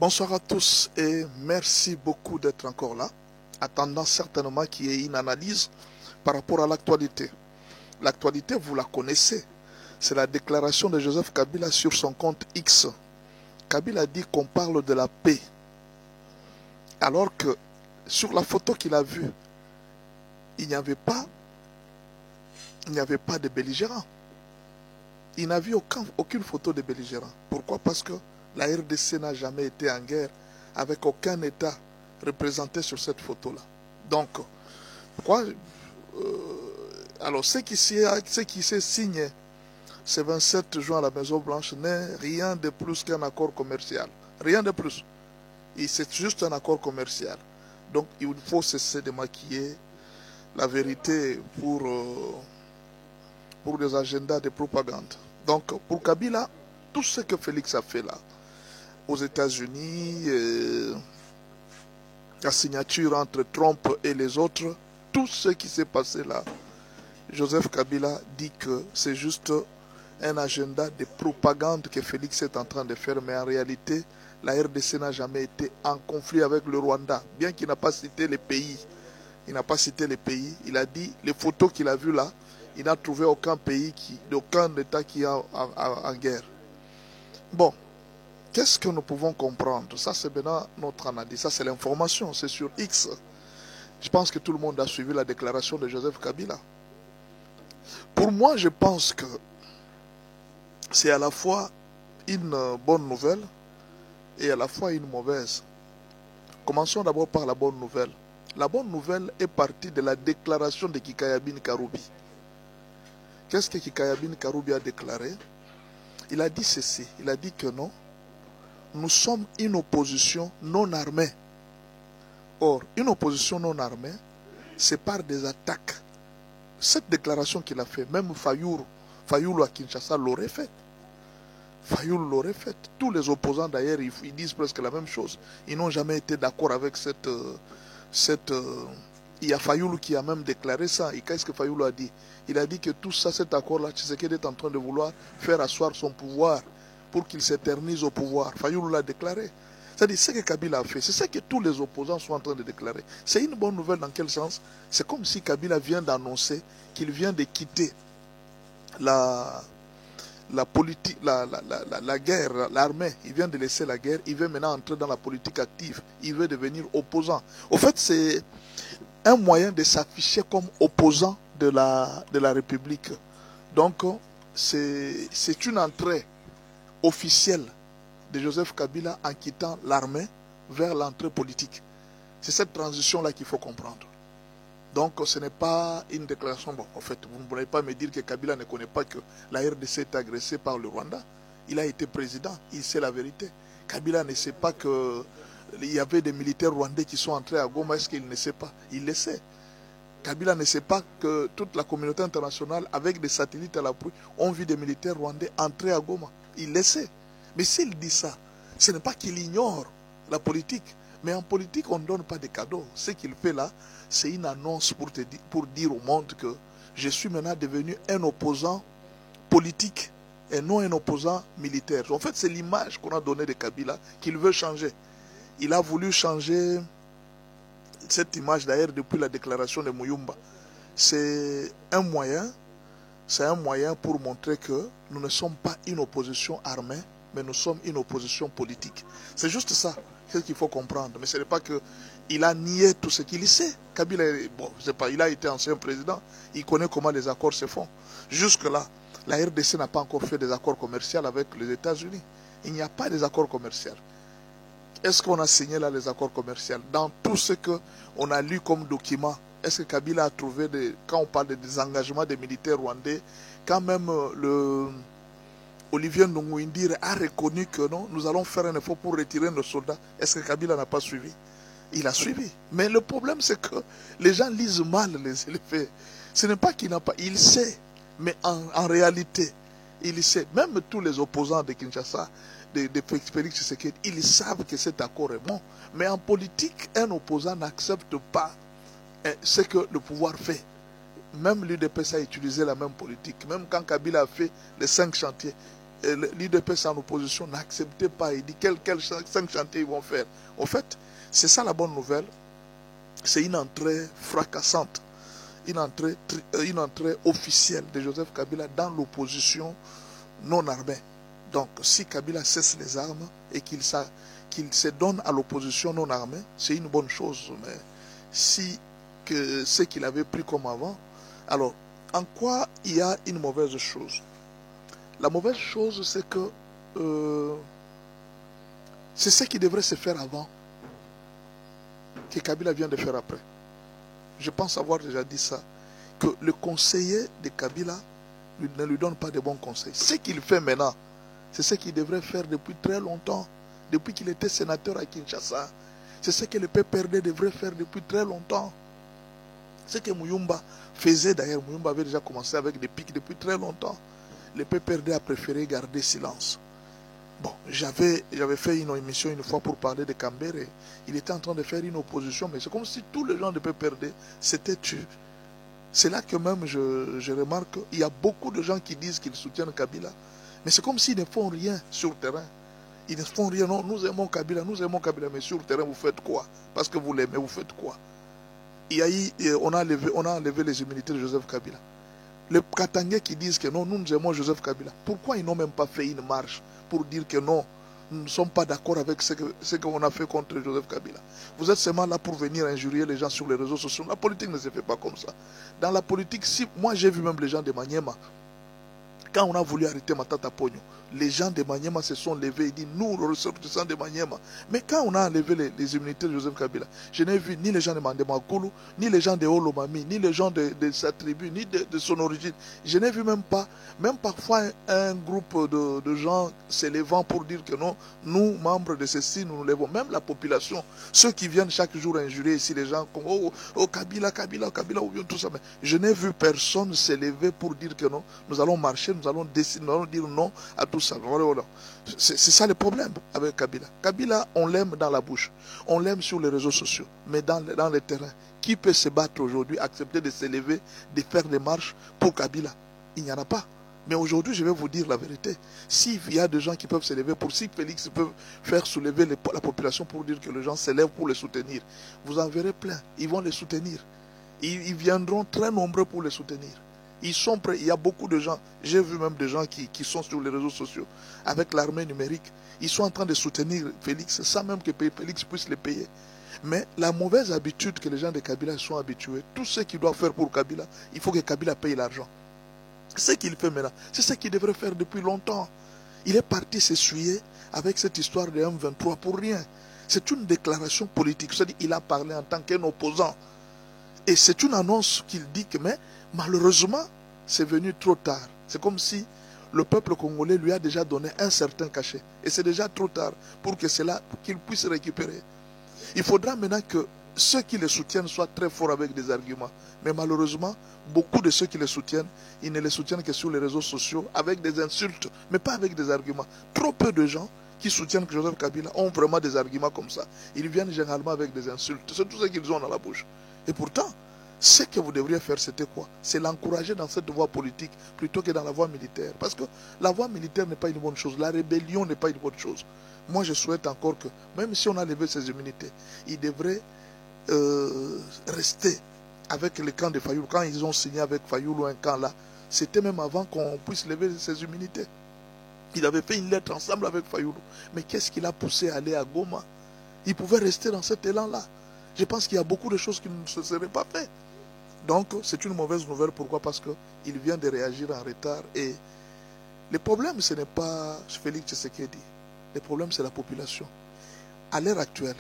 Bonsoir à tous et merci beaucoup d'être encore là, attendant certainement qu'il y ait une analyse par rapport à l'actualité. L'actualité, vous la connaissez, c'est la déclaration de Joseph Kabila sur son compte X. Kabila dit qu'on parle de la paix, alors que sur la photo qu'il a vue, il n'y avait pas de belligérants. Il n'a vu aucune photo de belligérants. Pourquoi? Parce que la RDC n'a jamais été en guerre avec aucun État représenté sur cette photo-là. Donc, alors ce qui s'est signé ce 27 juin à la Maison Blanche n'est rien de plus qu'un accord commercial. Rien de plus. C'est juste un accord commercial. Donc, il faut cesser de maquiller la vérité pour des agendas de propagande. Donc, pour Kabila, tout ce que Félix a fait là, aux États-Unis, la signature entre Trump et les autres, tout ce qui s'est passé là, Joseph Kabila dit que c'est juste un agenda de propagande que Félix est en train de faire, mais en réalité, la RDC n'a jamais été en conflit avec le Rwanda, bien qu'il n'a pas cité les pays. Il n'a pas cité les pays. Il a dit, les photos qu'il a vues là, il n'a trouvé aucun pays, aucun État qui est en guerre. Bon, qu'est-ce que nous pouvons comprendre? Ça, c'est maintenant notre analyse. Ça, c'est l'information. C'est sur X. Je pense que tout le monde a suivi la déclaration de Joseph Kabila. Pour moi, je pense que c'est à la fois une bonne nouvelle et à la fois une mauvaise. Commençons d'abord par la bonne nouvelle. La bonne nouvelle est partie de la déclaration de Kikayabin Karoubi. Qu'est-ce que Kikayabin Karoubi a déclaré? Il a dit ceci, il a dit que non, nous sommes une opposition non armée. Or, une opposition non armée, c'est par des attaques. Cette déclaration qu'il a faite, même Fayoulou à Kinshasa l'aurait faite. Fayoulou l'aurait faite. Tous les opposants d'ailleurs, ils disent presque la même chose. Ils n'ont jamais été d'accord avec il y a Fayoulou qui a même déclaré ça. Et qu'est-ce que Fayoulou a dit? Il a dit que tout ça, cet accord-là, Tshisekedi est en train de vouloir faire asseoir son pouvoir pour qu'il s'éternise au pouvoir. Fayoulou l'a déclaré. C'est-à-dire, ce que Kabila a fait, c'est ce que tous les opposants sont en train de déclarer. C'est une bonne nouvelle dans quel sens? C'est comme si Kabila vient d'annoncer qu'il vient de quitter la politique, la guerre, l'armée. Il vient de laisser la guerre, il veut maintenant entrer dans la politique active. Il veut devenir opposant. Au fait, c'est un moyen de s'afficher comme opposant de la République. Donc, c'est une entrée officielle de Joseph Kabila en quittant l'armée vers l'entrée politique. C'est cette transition-là qu'il faut comprendre. Donc, ce n'est pas une déclaration. Bon, en fait, vous ne pouvez pas me dire que Kabila ne connaît pas que la RDC est agressée par le Rwanda. Il a été président, il sait la vérité. Kabila ne sait pas qu'il y avait des militaires rwandais qui sont entrés à Goma. Est-ce qu'il ne sait pas? Il le sait. Kabila ne sait pas que toute la communauté internationale, avec des satellites à l'appui, ont vu des militaires rwandais entrer à Goma. Il le sait. Mais s'il dit ça, ce n'est pas qu'il ignore la politique. Mais en politique, on ne donne pas de cadeaux. Ce qu'il fait là, c'est une annonce pour dire au monde que je suis maintenant devenu un opposant politique et non un opposant militaire. En fait, c'est l'image qu'on a donnée de Kabila qu'il veut changer. Il a voulu changer cette image d'ailleurs depuis la déclaration de Muyumba. C'est un moyen pour montrer que nous ne sommes pas une opposition armée, mais nous sommes une opposition politique. C'est juste ça qu'il faut comprendre. Mais ce n'est pas qu'il a nié tout ce qu'il sait. Kabila, bon, je sais pas, il a été ancien président, il connaît comment les accords se font. Jusque-là, la RDC n'a pas encore fait des accords commerciaux avec les États-Unis. Il n'y a pas des accords commerciaux. Est-ce qu'on a signé là les accords commerciaux? Dans tout ce qu'on a lu comme document, est-ce que Kabila a trouvé, quand on parle des engagements des militaires rwandais, quand même Olivier Ndongo-Indire a reconnu que non, nous allons faire un effort pour retirer nos soldats. Est-ce que Kabila n'a pas suivi? Il a suivi. Mais le problème, c'est que les gens lisent mal les faits. Ce n'est pas qu'il n'a pas, il sait. Mais en réalité, il sait. Même tous les opposants de Kinshasa, de Félix Tshisekedi, ils savent que cet accord est bon. Mais en politique, un opposant n'accepte pas ce que le pouvoir fait. Même l'UDPS a utilisé la même politique. Même quand Kabila a fait les 5 chantiers, l'IDPS en opposition n'acceptait pas. Il dit quels 5 chantiers ils vont faire. En fait, c'est ça la bonne nouvelle. C'est une entrée fracassante, une entrée officielle de Joseph Kabila dans l'opposition non armée. Donc, si Kabila cesse les armes et qu'il se donne à l'opposition non armée, c'est une bonne chose. Mais si ce qu'il avait pris comme avant, alors, en quoi il y a une mauvaise chose? La mauvaise chose, c'est que c'est ce qui devrait se faire avant que Kabila vient de faire après. Je pense avoir déjà dit ça, que le conseiller de Kabila ne lui donne pas de bons conseils. Ce qu'il fait maintenant, c'est ce qu'il devrait faire depuis très longtemps, depuis qu'il était sénateur à Kinshasa. C'est ce que le PPRD devrait faire depuis très longtemps. Ce que Muyumba faisait d'ailleurs, Muyumba avait déjà commencé avec des pics depuis très longtemps. Le PPRD a préféré garder silence. Bon, j'avais fait une émission une fois pour parler de Kambere. Il était en train de faire une opposition, mais c'est comme si tous les gens de PPRD s'étaient tués. C'est là que même je remarque qu'il y a beaucoup de gens qui disent qu'ils soutiennent Kabila. Mais c'est comme s'ils ne font rien sur le terrain. Ils ne font rien. Non, nous aimons Kabila, mais sur le terrain, vous faites quoi? Parce que vous l'aimez, vous faites quoi? On a enlevé les immunités de Joseph Kabila. Les Katangais qui disent que non, nous aimons Joseph Kabila. Pourquoi ils n'ont même pas fait une marche pour dire que non, nous ne sommes pas d'accord avec ce qu'on a fait contre Joseph Kabila? Vous êtes seulement là pour venir injurier les gens sur les réseaux sociaux. La politique ne se fait pas comme ça. Dans la politique, moi j'ai vu même les gens de Maniema. Quand on a voulu arrêter Matata Pogno, les gens de Maniema se sont levés et dit nous, le ressortissants de Maniema. Mais quand on a enlevé les immunités de Joseph Kabila, je n'ai vu ni les gens de Mandema Koulou, ni les gens de Olomami, ni les gens de sa tribu, ni de son origine. Je n'ai vu même pas, même parfois un groupe de gens s'élevant pour dire que non, nous, membres de ceci, nous nous levons. Même la population, ceux qui viennent chaque jour injurier ici, les gens comme oh Kabila, Kabila, Kabila, ou bien tout ça. Mais je n'ai vu personne s'élever pour dire que non, nous allons marcher, nous allons décider, nous allons dire non à tout ça. Voilà. C'est ça le problème avec Kabila. Kabila, on l'aime dans la bouche, on l'aime sur les réseaux sociaux, mais dans le terrain, qui peut se battre aujourd'hui, accepter de s'élever, de faire des marches pour Kabila? Il n'y en a pas. Mais aujourd'hui, je vais vous dire la vérité. S'il y a des gens qui peuvent s'élever, si Félix peut faire soulever la population pour dire que les gens s'élèvent pour les soutenir, vous en verrez plein. Ils vont les soutenir. Ils viendront très nombreux pour les soutenir. Ils sont prêts. Il y a beaucoup de gens. J'ai vu même des gens qui sont sur les réseaux sociaux avec l'armée numérique. Ils sont en train de soutenir Félix sans même que Félix puisse les payer. Mais la mauvaise habitude que les gens de Kabila sont habitués, tout ce qu'ils doivent faire pour Kabila, il faut que Kabila paye l'argent. Ce qu'il fait maintenant, c'est ce qu'il devrait faire depuis longtemps. Il est parti s'essuyer avec cette histoire de M23 pour rien. C'est une déclaration politique. C'est-à-dire qu'il a parlé en tant qu'un opposant. Et c'est une annonce qu'il dit que, mais malheureusement, c'est venu trop tard. C'est comme si le peuple congolais lui a déjà donné un certain cachet. Et c'est déjà trop tard pour qu'il puisse récupérer. Il faudra maintenant que ceux qui les soutiennent soient très forts avec des arguments. Mais malheureusement, beaucoup de ceux qui les soutiennent, ils ne les soutiennent que sur les réseaux sociaux, avec des insultes, mais pas avec des arguments. Trop peu de gens qui soutiennent que Joseph Kabila ont vraiment des arguments comme ça. Ils viennent généralement avec des insultes. C'est tout ce qu'ils ont dans la bouche. Et pourtant, ce que vous devriez faire, c'était quoi? C'est l'encourager dans cette voie politique plutôt que dans la voie militaire. Parce que la voie militaire n'est pas une bonne chose. La rébellion n'est pas une bonne chose. Moi, je souhaite encore que, même si on a levé ses immunités, il devrait rester avec le camp de Fayoulou. Quand ils ont signé avec Fayoulou un camp là, c'était même avant qu'on puisse lever ses immunités. Il avait fait une lettre ensemble avec Fayoulou. Mais qu'est-ce qui l'a poussé à aller à Goma? Il pouvait rester dans cet élan-là. Je pense qu'il y a beaucoup de choses qui ne se seraient pas faites. Donc, c'est une mauvaise nouvelle. Pourquoi? Parce qu'il vient de réagir en retard. Et le problème, ce n'est pas Félix Tshisekedi. Le problème, c'est la population. À l'heure actuelle,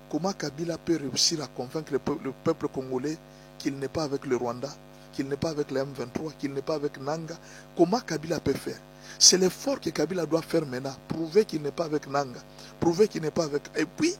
comment Kabila peut réussir à convaincre le peuple congolais qu'il n'est pas avec le Rwanda, qu'il n'est pas avec la M23, qu'il n'est pas avec Nanga? Comment Kabila peut faire? C'est l'effort que Kabila doit faire maintenant. Prouver qu'il n'est pas avec Nanga. Prouver qu'il n'est pas avec... Et puis,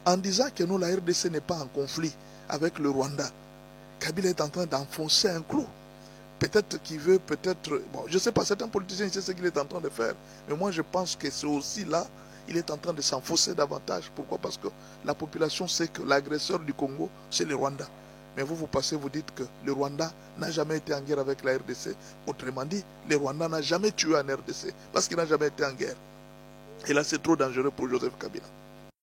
en disant que nous, la RDC n'est pas en conflit avec le Rwanda, Kabila est en train d'enfoncer un clou. Peut-être qu'il veut, bon, je ne sais pas, certains politiciens, c'est ce qu'il est en train de faire. Mais moi, je pense que c'est aussi là, il est en train de s'enfoncer davantage. Pourquoi? Parce que la population sait que l'agresseur du Congo, c'est le Rwanda. Mais vous passez, vous dites que le Rwanda n'a jamais été en guerre avec la RDC. Autrement dit, le Rwanda n'a jamais tué en RDC parce qu'il n'a jamais été en guerre. Et là, c'est trop dangereux pour Joseph Kabila.